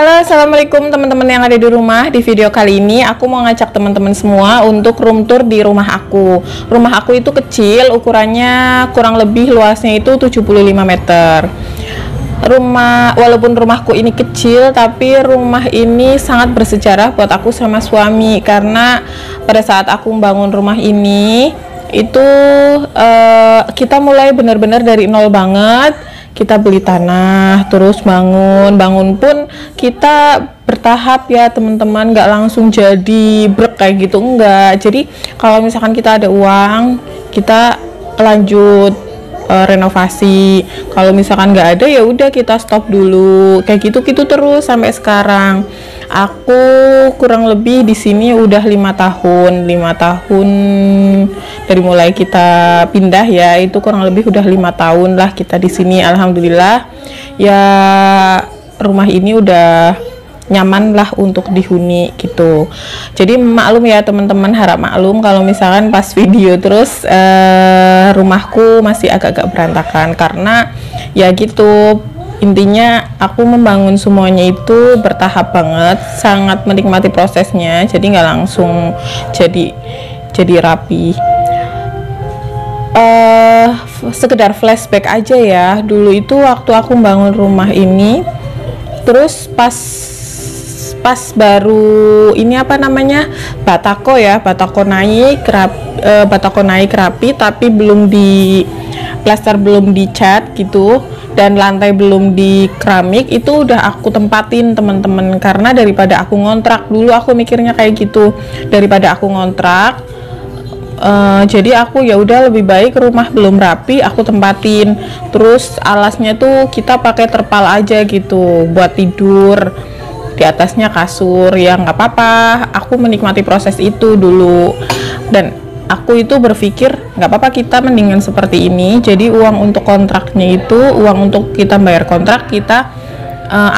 Halo, assalamualaikum teman-teman yang ada di rumah. Di video kali ini aku mau ngajak teman-teman semua untuk room tour di rumah aku. Rumah aku itu kecil, ukurannya kurang lebih luasnya itu 75 meter. Walaupun rumahku ini kecil, tapi rumah ini sangat bersejarah buat aku sama suami, karena pada saat aku membangun rumah ini itu kita mulai benar-benar dari nol banget. Kita beli tanah, terus bangun pun kita bertahap ya teman-teman, nggak langsung jadi brek kayak gitu, enggak. Jadi kalau misalkan kita ada uang, kita lanjut renovasi. Kalau misalkan nggak ada, ya udah kita stop dulu, kayak gitu terus sampai sekarang. Aku kurang lebih di sini udah 5 tahun dari mulai kita pindah ya, itu kurang lebih udah 5 tahun lah kita di sini. Alhamdulillah ya, rumah ini udah nyaman lah untuk dihuni gitu. Jadi maklum ya teman-teman, harap maklum kalau misalkan pas video terus rumahku masih agak-agak berantakan, karena ya gitu. Intinya aku membangun semuanya itu bertahap banget, sangat menikmati prosesnya, jadi nggak langsung jadi rapi. Sekedar flashback aja ya, dulu itu waktu aku membangun rumah ini, terus pas baru ini batako naik rapi, tapi belum di plaster, belum dicat gitu, dan lantai belum di keramik, itu udah aku tempatin teman-teman. Karena daripada aku ngontrak, dulu aku mikirnya kayak gitu, daripada aku ngontrak, jadi aku ya udah lebih baik rumah belum rapi aku tempatin. Terus alasnya tuh kita pakai terpal aja gitu buat tidur, di atasnya kasur, ya nggak apa-apa. Aku menikmati proses itu dulu, dan aku itu berpikir nggak apa-apa, kita mendingan seperti ini. Jadi uang untuk kontraknya itu, uang untuk kita bayar kontrak, kita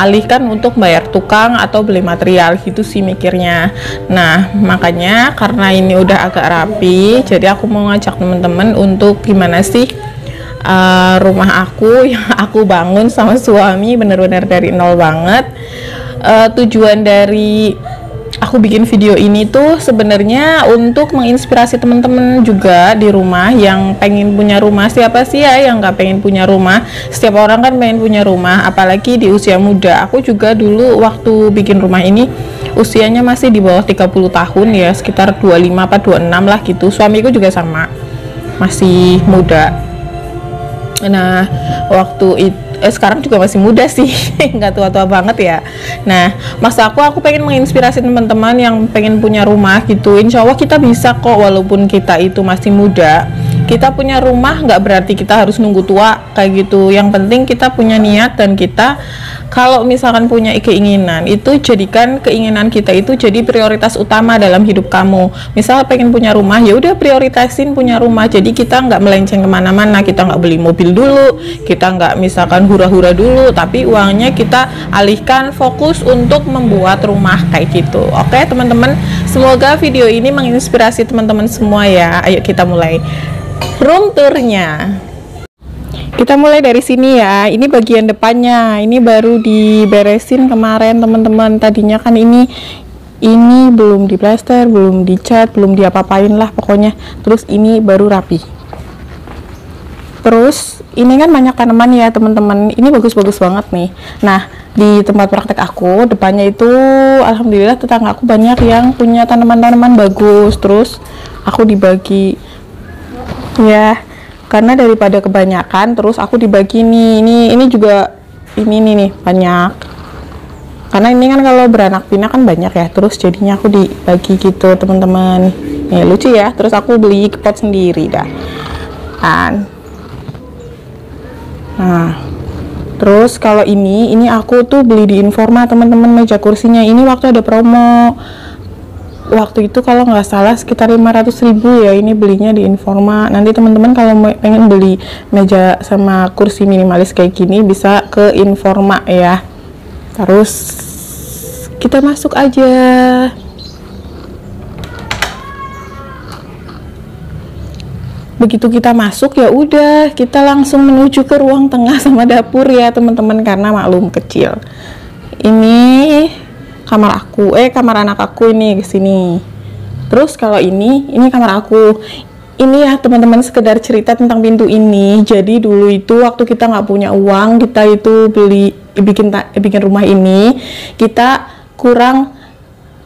alihkan untuk bayar tukang atau beli material gitu sih mikirnya. Nah makanya karena ini udah agak rapi, jadi aku mau ngajak teman-teman untuk gimana sih rumah aku yang aku bangun sama suami bener-bener dari nol banget. Tujuan dari aku bikin video ini tuh sebenarnya untuk menginspirasi teman-teman juga di rumah yang pengen punya rumah. Siapa sih ya yang nggak pengen punya rumah? Setiap orang kan pengen punya rumah, apalagi di usia muda. Aku juga dulu waktu bikin rumah ini usianya masih di bawah 30 tahun ya, sekitar 25 apa 26 lah gitu. Suamiku juga sama, masih muda. Nah waktu itu sekarang juga masih muda sih, nggak tua-tua banget ya. Nah maksud aku pengen menginspirasi teman-teman yang pengen punya rumah gitu. Insya Allah kita bisa kok, walaupun kita itu masih muda. Kita punya rumah nggak berarti kita harus nunggu tua kayak gitu. Yang penting kita punya niat, dan kita kalau misalkan punya keinginan, itu jadikan keinginan kita itu jadi prioritas utama dalam hidup kamu. Misal pengen punya rumah, ya udah prioritasin punya rumah. Jadi kita nggak melenceng kemana-mana, kita nggak beli mobil dulu, kita nggak misalkan hura-hura dulu, tapi uangnya kita alihkan fokus untuk membuat rumah kayak gitu. Oke teman-teman, semoga video ini menginspirasi teman-teman semua ya. Ayo kita mulai room tournya. Kita mulai dari sini ya. Ini bagian depannya, ini baru diberesin kemarin teman-teman. Tadinya kan ini belum diplaster, belum dicat, belum diapa-apain lah pokoknya. Terus ini baru rapi. Terus ini kan banyak tanaman ya teman-teman, ini bagus-bagus banget nih. Nah di tempat praktek aku depannya itu alhamdulillah tetangga aku banyak yang punya tanaman-tanaman bagus. Terus aku dibagi ya, karena daripada kebanyakan, terus aku dibagi nih. Ini juga ini nih banyak, karena ini kan kalau beranak pinak kan banyak ya. Terus jadinya aku dibagi gitu teman-teman. Nih lucu ya. Terus aku beli pot sendiri dah kan. Nah terus kalau ini aku tuh beli di Informa teman-teman, meja kursinya ini waktu ada promo. Waktu itu kalau nggak salah sekitar 500.000 ya, ini belinya di Informa. Nanti teman-teman kalau pengen beli meja sama kursi minimalis kayak gini bisa ke Informa ya. Terus kita masuk aja. Begitu kita masuk ya udah kita langsung menuju ke ruang tengah sama dapur ya teman-teman, karena maklum kecil. Ini kamar aku, kamar anak aku ini ke sini. Terus kalau ini kamar aku. Ini ya teman-teman, sekedar cerita tentang pintu ini. Jadi dulu itu waktu kita nggak punya uang, kita itu bikin rumah ini, kita kurang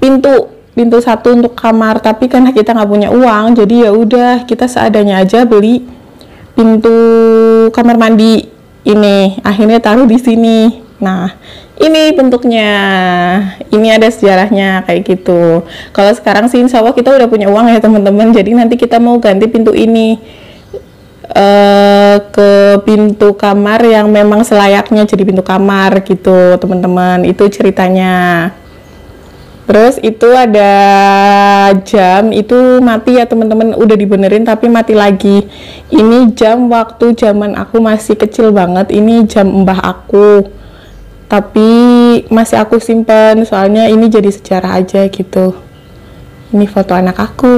pintu satu untuk kamar. Tapi karena kita nggak punya uang, jadi ya udah kita seadanya aja beli pintu kamar mandi ini. Akhirnya taruh di sini. Nah, ini bentuknya, ini ada sejarahnya kayak gitu. Kalau sekarang sih insya Allah kita udah punya uang ya teman-teman, jadi nanti kita mau ganti pintu ini ke pintu kamar yang memang selayaknya jadi pintu kamar gitu teman-teman. Itu ceritanya. Terus itu ada jam, itu mati ya teman-teman, udah dibenerin tapi mati lagi. Ini jam waktu zaman aku masih kecil banget, ini jam mbah aku. Tapi masih aku simpan, soalnya ini jadi sejarah aja gitu. Ini foto anak aku.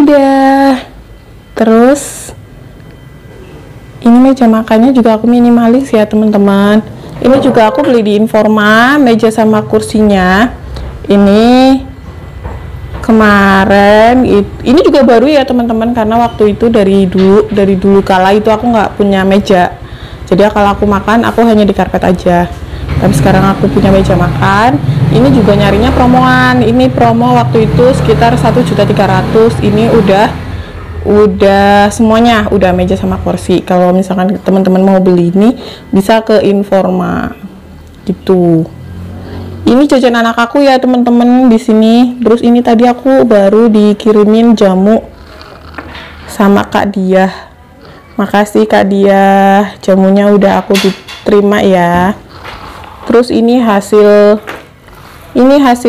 Udah. Terus ini meja makannya juga aku minimalis ya teman-teman. Ini juga aku beli di Informa, meja sama kursinya. Ini kemarin, ini juga baru ya teman-teman, karena waktu itu dari dulu kala itu aku nggak punya meja. Jadi kalau aku makan, aku hanya di karpet aja. Tapi sekarang aku punya meja makan. Ini juga nyarinya promoan. Ini promo waktu itu sekitar 1.300.000. Ini udah semuanya, udah meja sama kursi. Kalau misalkan teman-teman mau beli ini, bisa ke Informa gitu. Ini jajan anak aku ya teman-teman di sini. Terus ini tadi aku baru dikirimin jamu sama Kak Diah. Makasih Kak Diah, jamunya udah aku diterima ya. Terus ini hasil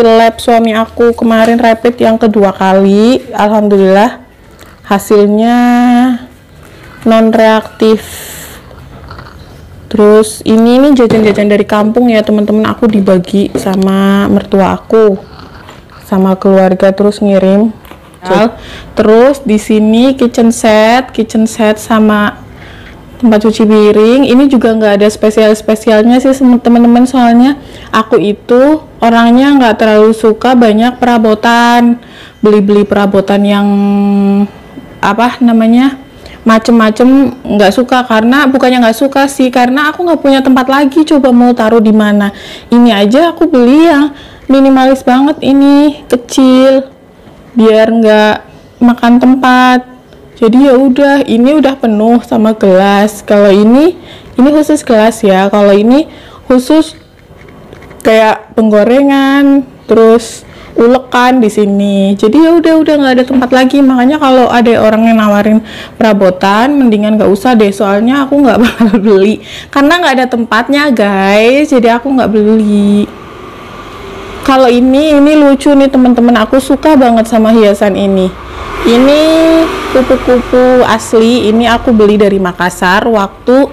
lab suami aku kemarin rapid yang kedua kali. Alhamdulillah hasilnya non reaktif. Terus ini jajan-jajan dari kampung ya teman-teman, aku dibagi sama mertua aku sama keluarga terus ngirim. Terus di sini kitchen set sama tempat cuci piring. Ini juga nggak ada spesialnya sih teman-teman, soalnya aku itu orangnya nggak terlalu suka banyak perabotan, beli perabotan yang macem-macem, nggak suka. Karena bukannya nggak suka sih, karena aku nggak punya tempat lagi, coba mau taruh di mana. Ini aja aku beli yang minimalis banget, ini kecil biar nggak makan tempat. Jadi ya udah, ini udah penuh sama gelas. Kalau ini khusus gelas ya. Kalau ini khusus kayak penggorengan, terus ulekan di sini. Jadi ya udah nggak ada tempat lagi. Makanya kalau ada orang yang nawarin perabotan, mendingan nggak usah deh. Soalnya aku nggak bakal beli karena nggak ada tempatnya guys. Jadi aku nggak beli. Kalau ini lucu nih teman-teman, aku suka banget sama hiasan ini. Ini kupu-kupu asli, ini aku beli dari Makassar waktu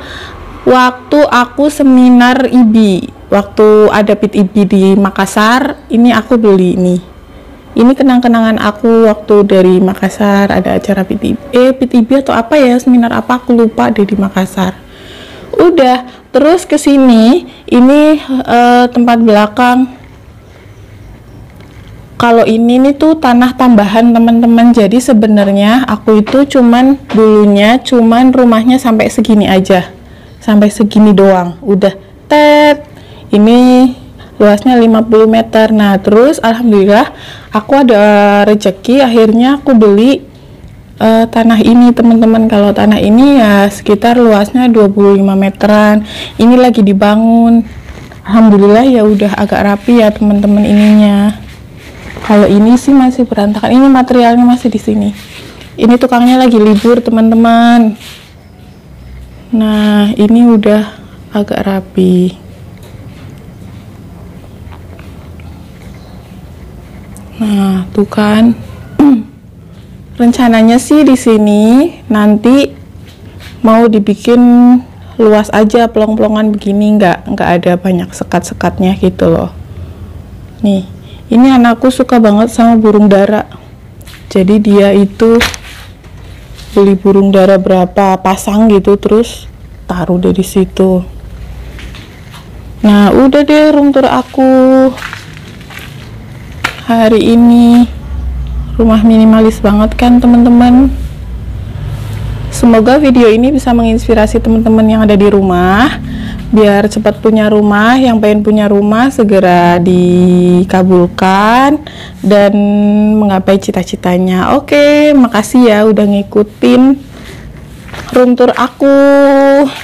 aku seminar IBI. Waktu ada PIT IBI di Makassar, ini aku beli ini. Ini kenang-kenangan aku waktu dari Makassar, ada acara PIT IBI atau apa ya, seminar apa aku lupa deh di Makassar. Udah, terus ke sini, ini tempat belakang. Kalau ini nih tuh tanah tambahan teman-teman. Jadi sebenarnya aku itu dulunya rumahnya sampai segini aja, sampai segini doang. Udah ini luasnya 50 meter. Nah terus alhamdulillah aku ada rezeki, akhirnya aku beli tanah ini teman-teman. Kalau tanah ini ya sekitar luasnya 25 meteran. Ini lagi dibangun. Alhamdulillah ya udah agak rapi ya teman-teman ininya. Kalau ini sih masih berantakan. Ini materialnya masih di sini. Ini tukangnya lagi libur teman-teman. Nah ini udah agak rapi. Nah tuh kan. Rencananya sih di sini nanti mau dibikin luas aja, pelong-pelongan begini, nggak ada banyak sekat-sekatnya gitu loh. Nih. Ini anakku suka banget sama burung dara. Jadi dia itu beli burung dara berapa pasang gitu, terus taruh dari situ. Nah, udah deh room tour aku hari ini. Rumah minimalis banget kan teman-teman. Semoga video ini bisa menginspirasi teman-teman yang ada di rumah biar cepat punya rumah. Yang pengen punya rumah segera dikabulkan dan menggapai cita-citanya. Oke, makasih ya udah ngikutin room tour aku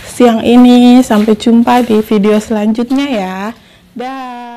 siang ini. Sampai jumpa di video selanjutnya ya. Dah.